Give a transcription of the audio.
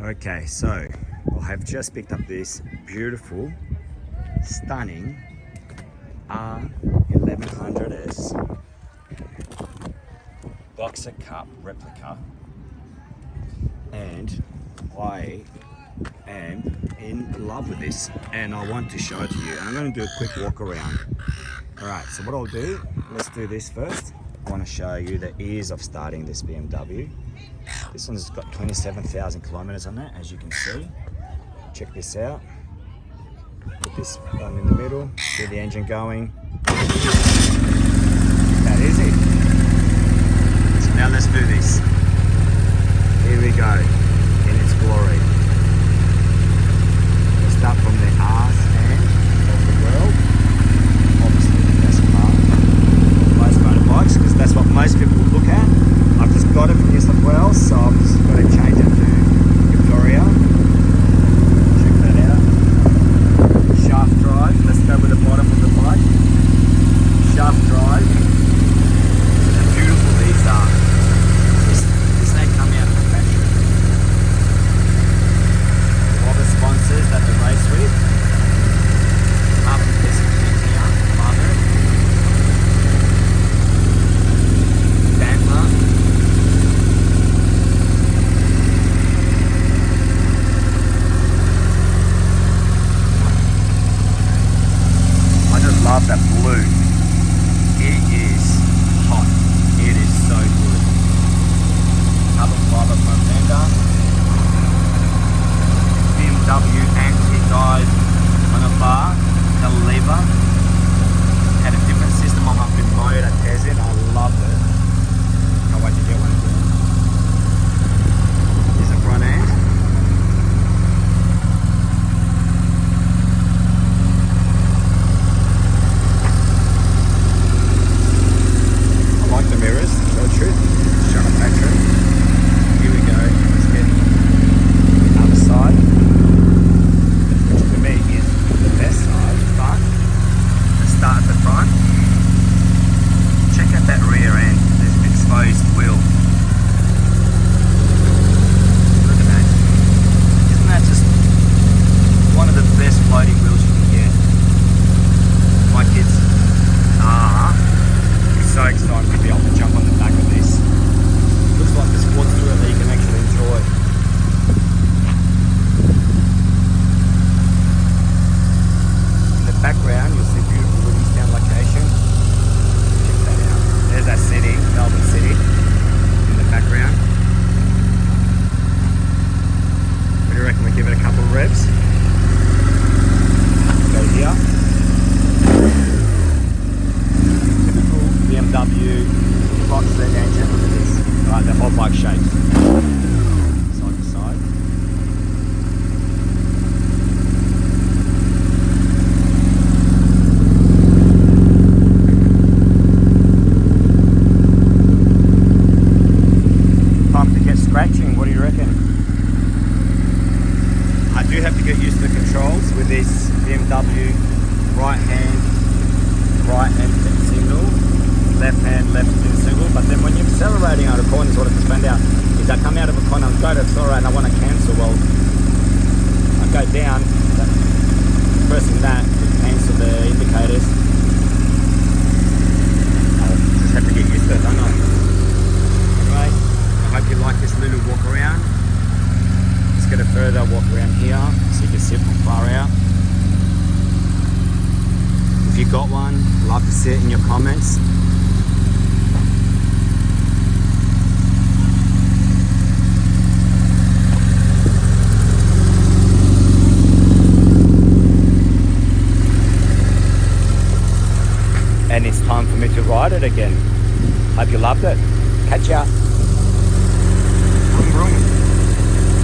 Okay, so I have just picked up this beautiful, stunning R1100s Boxer Cup replica, and I am in love with this and I want to show it to you. I'm going to do a quick walk around. Alright, so what I'll do, let's do this first. I want to show you the ease of starting this BMW. This one's got 27,000 kilometers on it, as you can see. Check this out. Put this button in the middle, get the engine going. That is it. So now let's do this. Here we go, in its glory. We'll start from the R stand of the world. Obviously the best part of most motorbikes, because that's what most people would look at. I've just got it from New South Wales, so I've just got to change it to Victoria. Check that out. Shaft drive. Let's go with the bottom of the bike. Shaft drive. Look how beautiful these are. This they come out of the factory. All the sponsors that we race with. Half a piece of kit here. Love it. Bantler. Love that blue. It is hot. It is so good. Carbon fiber front fender. BMW anti-dive on a bar. The lever. Had a different system on my mode at Tessin. I love it. Can't wait to get one again. Here's the front end. Background, you'll see beautiful Williamstown location. Check that out. There's that city, Melbourne City, in the background. What do you reckon we give it a couple of revs? Go here. Typical BMW box Z engine. Look at this. Right, the whole bike shapes. Side to side. Scratching, what do you reckon? I do have to get used to the controls with this BMW right hand single, left hand left single, but then when you're accelerating out of corners, what I just found out is I come out of a corner, I'm trying to accelerate and I want to cancel. Well, I go down, pressing that to cancel the indicators. I'll just have to get used to it, don't I? Anyway, I hope you like this little walk around. Let's get a further walk around here so you can see it from far out. If you got one, love to see it in your comments. And it's time for me to ride it again. Hope you loved it. Catch ya. Vroom, vroom.